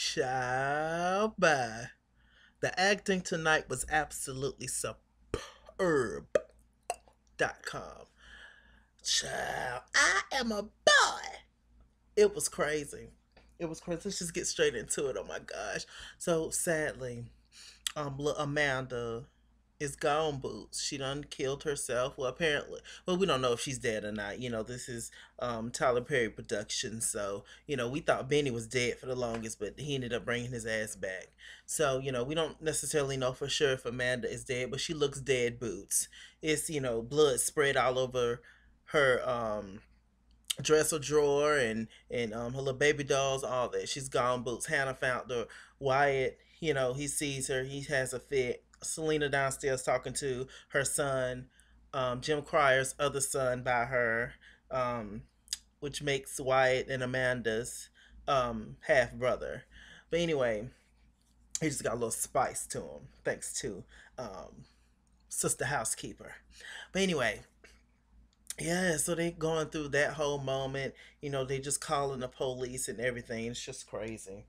Ciao, bye. The acting tonight was absolutely superb. .com. Ciao. I am a boy. It was crazy. It was crazy. Let's just get straight into it. Oh my gosh. So sadly, Amanda is gone, Boots. She done killed herself. Well, apparently, well, we don't know if she's dead or not. This is Tyler Perry production, so we thought Benny was dead for the longest, but he ended up bringing his ass back. So we don't necessarily know for sure if Amanda is dead, but she looks dead, Boots. It's blood spread all over her dresser drawer and her little baby dolls, all that. She's gone, Boots. Hannah found her. Wyatt, he sees her. He has a fit. Selena downstairs talking to her son, Jim Cryer's other son, by her, um, which makes Wyatt and Amanda's half brother. But anyway, he just got a little spice to him, thanks to Sister Housekeeper. But anyway, yeah, so they going through that whole moment. They just calling the police and everything. It's just crazy.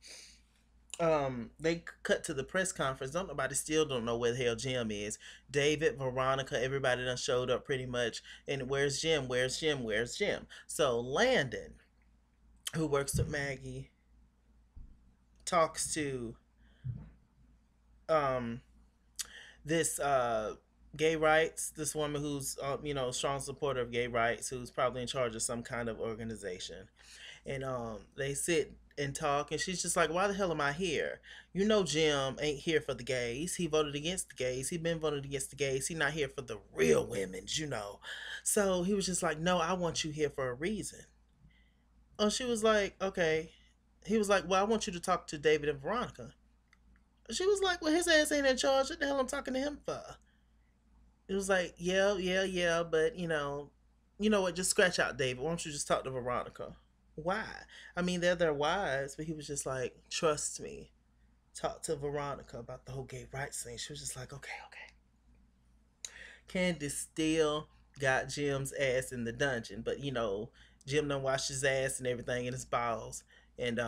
They cut to the press conference. Don't nobody still don't know where the hell Jim is. David, Veronica, everybody done showed up pretty much. And where's Jim? Where's Jim? Where's Jim? So Landon, who works with Maggie, talks to um this gay rights, this woman who's strong supporter of gay rights, who's probably in charge of some kind of organization. And they sit and talk, and she's just like, why the hell am I here? Jim ain't here for the gays. He voted against the gays. He been voted against the gays. He not here for the real women's. So he was just like, no, I want you here for a reason. Oh, she was like, okay. He was like, well, I want you to talk to David and Veronica. She was like, well, his ass ain't in charge. What the hell I'm talking to him for? It was like, yeah, yeah, yeah, but what? Just scratch out David. Why don't you just talk to Veronica? Why? I mean, they're their wives, but he was just like, trust me. Talk to Veronica about the whole gay rights thing. She was just like, okay, okay. Candace still got Jim's ass in the dungeon, but Jim done washed his ass and everything in his balls, and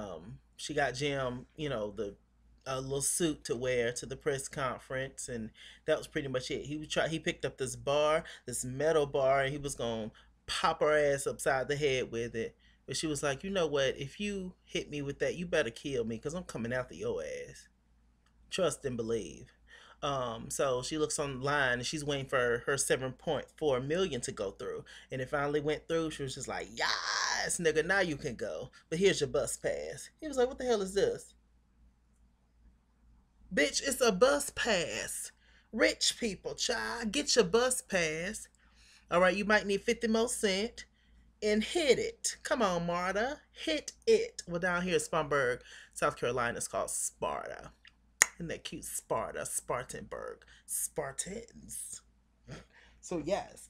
she got Jim, the a little suit to wear to the press conference, and that was pretty much it. He picked up this bar, this metal bar, and he was gonna pop her ass upside the head with it. But she was like, you know what? If you hit me with that, you better kill me, because I'm coming after your ass. Trust and believe. So she looks online and she's waiting for her 7.4 million to go through. And it finally went through. She was just like, yes, nigga, now you can go. But here's your bus pass. He was like, what the hell is this? Bitch, it's a bus pass. Rich people, child, get your bus pass. All right, you might need 50 more cent and hit it. Come on, Marta. Hit it. Well, down here in Spartanburg, South Carolina, it's called Sparta. And that cute Sparta, Spartanburg, Spartans. So yes,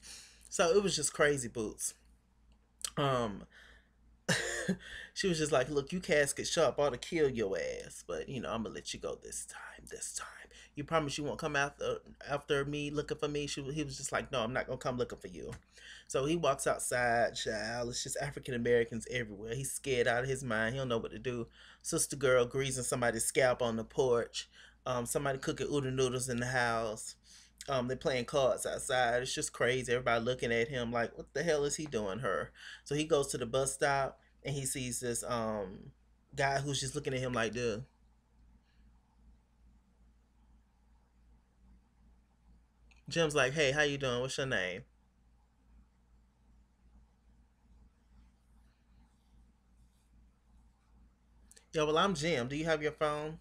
so it was just crazy, Boots. Um, she was just like, "Look, you casket sharp, I ought to kill your ass, but I'm gonna let you go this time. This time, you promise you won't come after me looking for me." He was just like, "No, I'm not gonna come looking for you." So he walks outside, child. It's just African Americans everywhere. He's scared out of his mind. He don't know what to do. Sister girl greasing somebody's scalp on the porch. Somebody cooking oodle noodles in the house. They're playing cards outside. It's just crazy. Everybody looking at him like, what the hell is he doing her? So he goes to the bus stop and he sees this guy who's just looking at him like, dude. Jim's like, hey, how you doing? What's your name? Yeah, well, I'm Jim. Do you have your phone?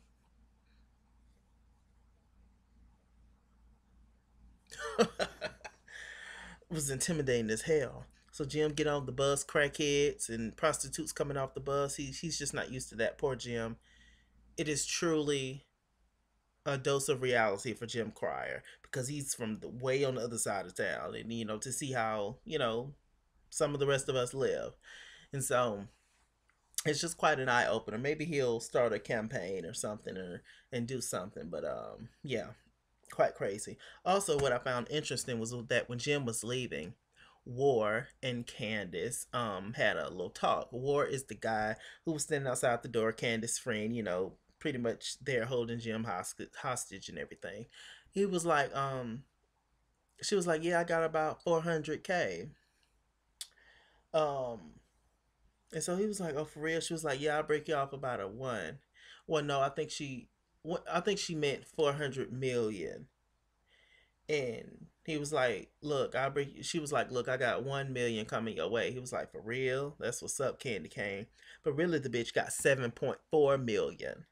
Was intimidating as hell. So Jim get on the bus, crackheads and prostitutes coming off the bus. He's just not used to that. Poor Jim. It is truly a dose of reality for Jim Cryer because he's from the way on the other side of town, and to see how some of the rest of us live, and so it's just quite an eye opener. Maybe he'll start a campaign or something, or and do something. But yeah, quite crazy. Also, what I found interesting was that when Jim was leaving, War and Candace had a little talk. War is the guy who was standing outside the door, Candace's friend, pretty much there holding Jim hostage and everything. He was like, she was like, yeah, I got about 400K. Um, and so he was like, oh, for real? She was like, yeah, I'll break you off about a one. Well, no, I think she meant 400 million. And he was like, look, I'll break you. She was like, look, I got 1 million coming your way. He was like, for real? That's what's up, Candy Cane. But really, the bitch got 7.4 million.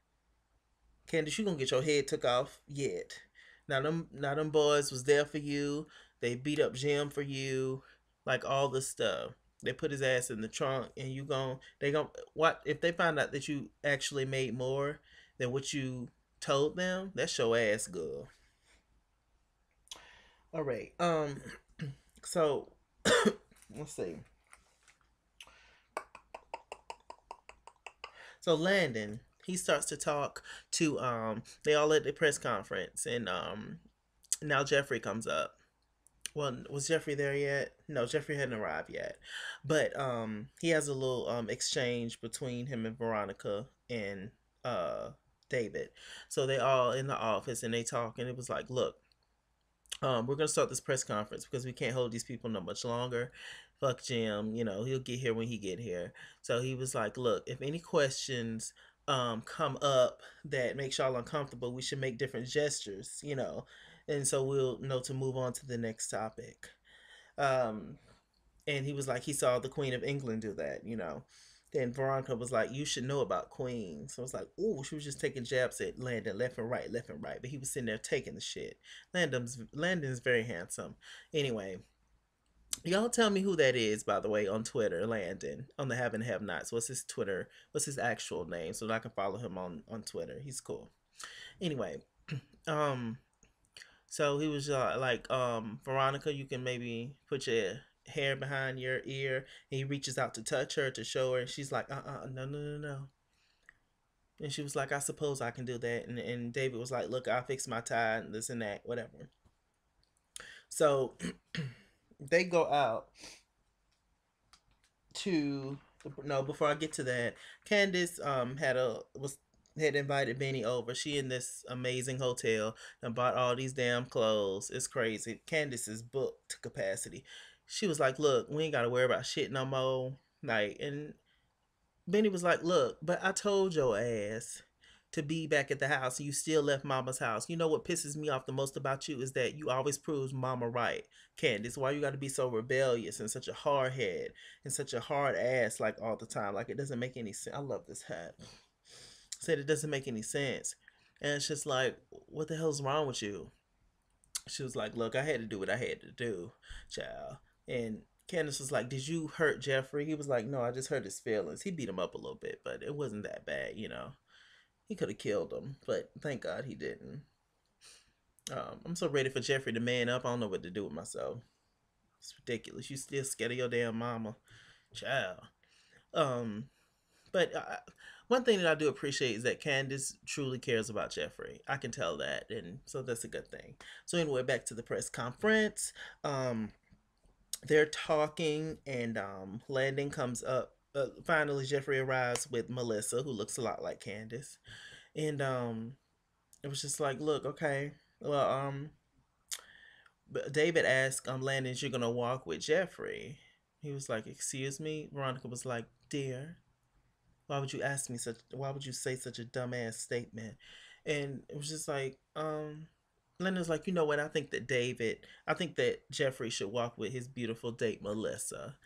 Candace, you gonna get your head took off yet. Now them boys was there for you. They beat up Jim for you, like all this stuff. They put his ass in the trunk, and they gon' what if they find out that you actually made more than what you told them? That's your ass, girl. All right. So let's see. So Landon, he starts to talk to they all at the press conference, and now Jeffrey comes up. Well, was Jeffrey there yet? No, Jeffrey hadn't arrived yet. But he has a little exchange between him and Veronica and uh David. So they all in the office and they talk, and it was like, look, we're gonna start this press conference because we can't hold these people no much longer. Fuck Jim, he'll get here when he get here. So he was like, look, if any questions come up that makes y'all uncomfortable, we should make different gestures, and so we'll know to move on to the next topic. Um, and he was like, he saw the Queen of England do that. Then Veronica was like, you should know about Queen. So I was like, oh, she was just taking jabs at Landon left and right, left and right. But he was sitting there taking the shit. Landon's very handsome. Anyway, y'all tell me who that is, by the way, on Twitter, Landon, on the Have and Have Nots. What's his Twitter? What's his actual name? So that I can follow him on Twitter. He's cool. Anyway, um, so he was like, Veronica, you can maybe put your hair behind your ear. And he reaches out to touch her to show her. And she's like, no, no, no, no. And she was like, I suppose I can do that. And David was like, look, I'll fix my tie and this and that, whatever. So they go out to no. Before I get to that, Candace had invited Benny over. She in this amazing hotel and bought all these damn clothes. It's crazy. Candace is booked to capacity. She was like, "Look, we ain't gotta worry about shit no more." Like, and Benny was like, "Look, but I told your ass to be back at the house, and you still left Mama's house. You know what pisses me off the most about you is that you always proves Mama right, Candace. Why you got to be so rebellious and such a hard head and such a hard ass like all the time? Like it doesn't make any sense. I love this hat. Said it doesn't make any sense, and it's just like, what the hell's wrong with you?" She was like, "Look, I had to do what I had to do, child." And Candace was like, "Did you hurt Jeffrey?" He was like, "No, I just hurt his feelings. He beat him up a little bit, but it wasn't that bad. He could have killed him, but thank God he didn't." I'm so ready for Jeffrey to man up. I don't know what to do with myself. It's ridiculous. You still scared of your damn mama, child. Um, but one thing that I do appreciate is that Candace truly cares about Jeffrey. I can tell that, and so that's a good thing. So anyway, back to the press conference. They're talking, and Landon comes up. Finally, Jeffrey arrives with Melissa, who looks a lot like Candace, and it was just like, look, okay, well, but David asked Landon, "You're gonna walk with Jeffrey?" He was like, "Excuse me." Veronica was like, "Dear, why would you ask me such? Why would you say such a dumbass statement?" And it was just like, Landon's like, you know what? I think that Jeffrey should walk with his beautiful date Melissa.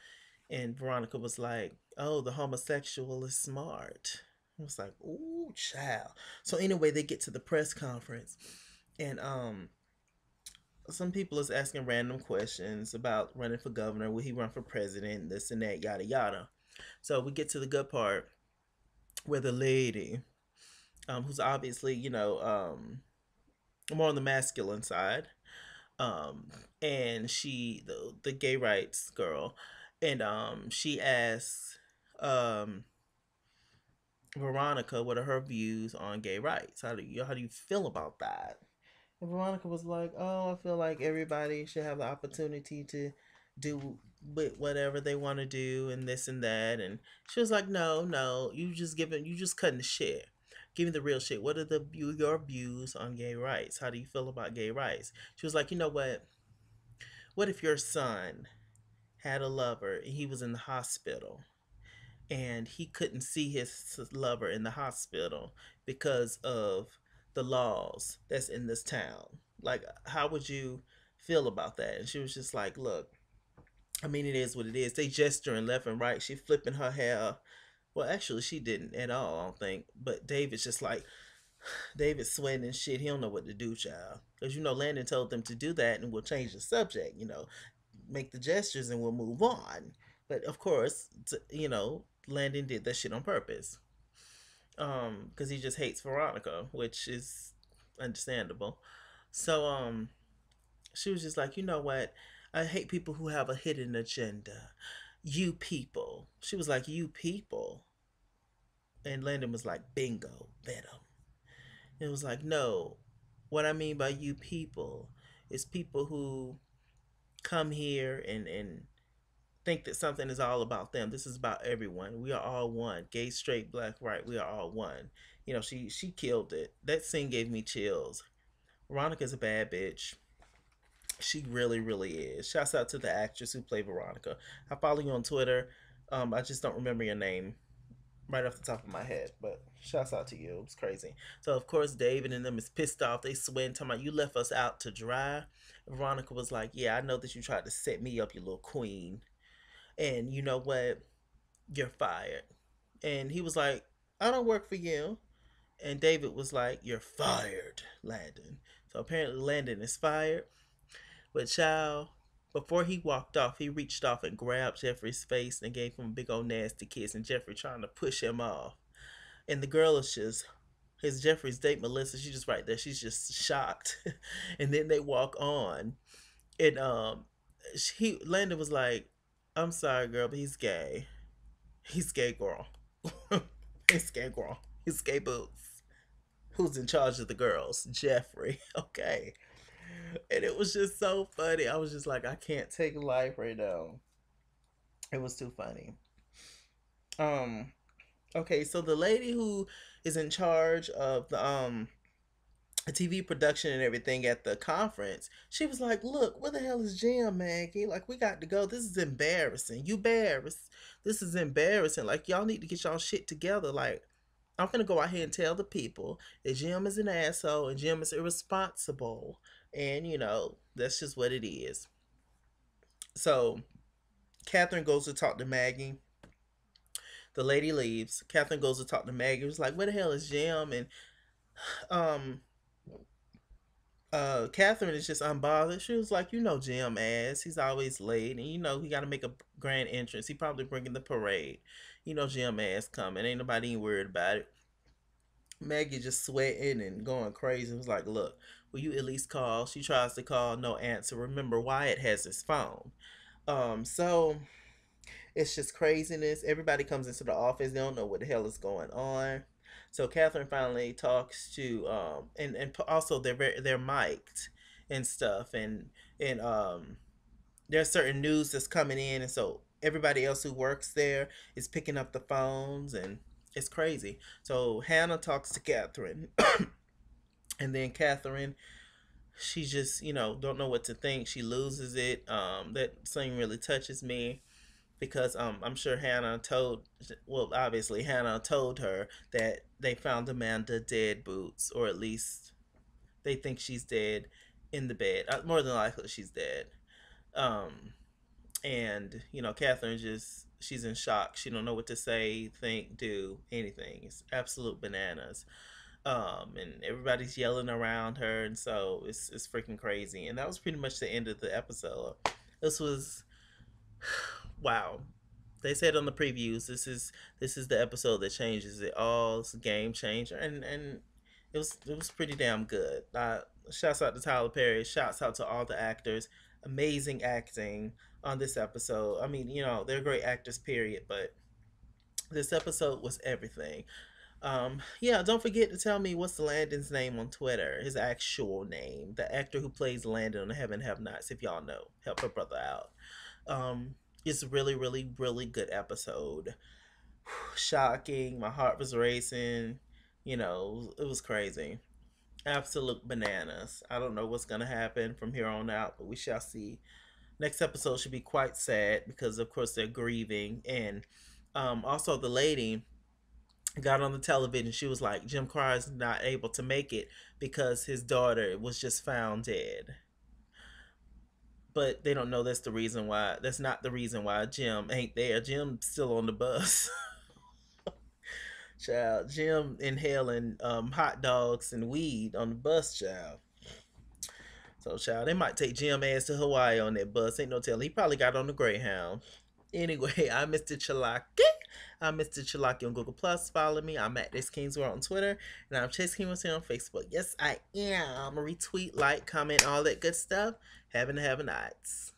And Veronica was like, "Oh, the homosexual is smart." I was like, "Ooh, child." So anyway, they get to the press conference, and some people is asking random questions about running for governor. Will he run for president? This and that, yada yada. So we get to the good part where the lady, who's obviously more on the masculine side, um, and the gay rights girl, and she asks um Veronica what are her views on gay rights. How do you feel about that? And Veronica was like, "Oh, I feel like everybody should have the opportunity to do with whatever they want to do and this and that." And she was like, "No, no, you just cutting the shit. give me the real shit. What are your views on gay rights? How do you feel about gay rights? She was like, you know what? What if your son had a lover and he was in the hospital and he couldn't see his lover in the hospital because of the laws that's in this town? Like, how would you feel about that? And she was just like, look, I mean, it is what it is. They gesturing left and right. She flipping her hair. Well, actually, she didn't at all, I don't think. But David's just like, David's sweating and shit. He don't know what to do, child. Because, Landon told them to do that and we'll change the subject, make the gestures and we'll move on. But, of course, Landon did that shit on purpose. Because he just hates Veronica, which is understandable. So, she was just like, you know what? I hate people who have a hidden agenda. You people. She was like, you people. And Landon was like, bingo, venom. It was like, no, what I mean by you people is people who come here and think that something is all about them. This is about everyone. We are all one. Gay, straight, black, white. We are all one. She killed it. That scene gave me chills. Veronica's a bad bitch. She really, really is. Shouts out to the actress who played Veronica. I follow you on Twitter. I just don't remember your name right off the top of my head, but shouts out to you. It was crazy. So of course David and them is pissed off. They swear and talking about, you left us out to dry. Veronica was like, yeah, I know that you tried to set me up, you little queen. And you know what? You're fired. And he was like, I don't work for you. And David was like, you're fired, Landon. So apparently Landon is fired. But child, before he walked off, he reached off and grabbed Jeffrey's face and gave him a big old nasty kiss, and Jeffrey trying to push him off. And the girl is just, his Jeffrey's date, Melissa, she's just right there. She's just shocked. And then they walk on. And Landon was like, I'm sorry, girl, but he's gay. He's gay, girl. He's gay, girl. He's gay boots. Who's in charge of the girls? Jeffrey. Okay. And it was just so funny. I was just like, I can't take life right now. It was too funny. Um, okay, so the lady who is in charge of the TV production and everything at the conference, she was like, look, where the hell is Jim, Maggie? Like, we got to go. This is embarrassing. You embarrassed. This is embarrassing. Like, y'all need to get y'all shit together. Like, I'm gonna go out here and tell the people that Jim is an asshole and Jim is irresponsible. And, that's just what it is. So, Catherine goes to talk to Maggie. The lady leaves. Catherine goes to talk to Maggie. It was like, where the hell is Jim? And um Catherine is just unbothered. She was like, Jim ass. He's always late, and he got to make a grand entrance. He probably bringing the parade. Jim ass coming. Ain't nobody even worried about it. Maggie just sweating and going crazy. It was like, look, will you at least call? She tries to call, no answer. Remember, Wyatt has his phone. So it's just craziness. Everybody comes into the office. They don't know what the hell is going on. So Catherine finally talks to and also they're mic'd and stuff, and there's certain news that's coming in, and so everybody else who works there is picking up the phones, and it's crazy. So Hannah talks to Catherine, and then Catherine, she just don't know what to think. She loses it. That scene really touches me because I'm sure obviously Hannah told her that they found Amanda dead, Boots, or at least they think she's dead in the bed. More than likely she's dead. Um, and Catherine she's in shock. She don't know what to say, think, do anything. It's absolute bananas. And everybody's yelling around her, and so it's freaking crazy. And that was pretty much the end of the episode. This was wow. They said on the previews, this is the episode that changes it all. It's a game changer, and it was pretty damn good. Shouts out to Tyler Perry. Shouts out to all the actors. Amazing acting on this episode. I mean, they're great actors, period. But this episode was everything. Yeah, don't forget to tell me what's Landon's name on Twitter. His actual name. The actor who plays Landon on the Heaven Have Nots, if y'all know. Help a brother out. It's a really, really, really good episode. Shocking. My heart was racing. You know, it was crazy. Absolute bananas. I don't know what's going to happen from here on out, but we shall see. Next episode should be quite sad because, of course, they're grieving. And also, the lady got on the television. She was like, Jim Carr's not able to make it because his daughter was just found dead. But they don't know that's the reason why. That's not the reason why Jim ain't there. Jim's still on the bus. Child, Jim inhaling hot dogs and weed on the bus, child. So, child, they might take Jim ass to Hawaii on that bus. Ain't no telling. He probably got on the Greyhound. Anyway, I'm Mr. Chalaki. I'm Mr. Chalaki on Google Plus. Follow me. I'm at This Kingsworld on Twitter, and I'm Chase King on Facebook. Yes, I am. Retweet, like, comment, all that good stuff. Have a nights.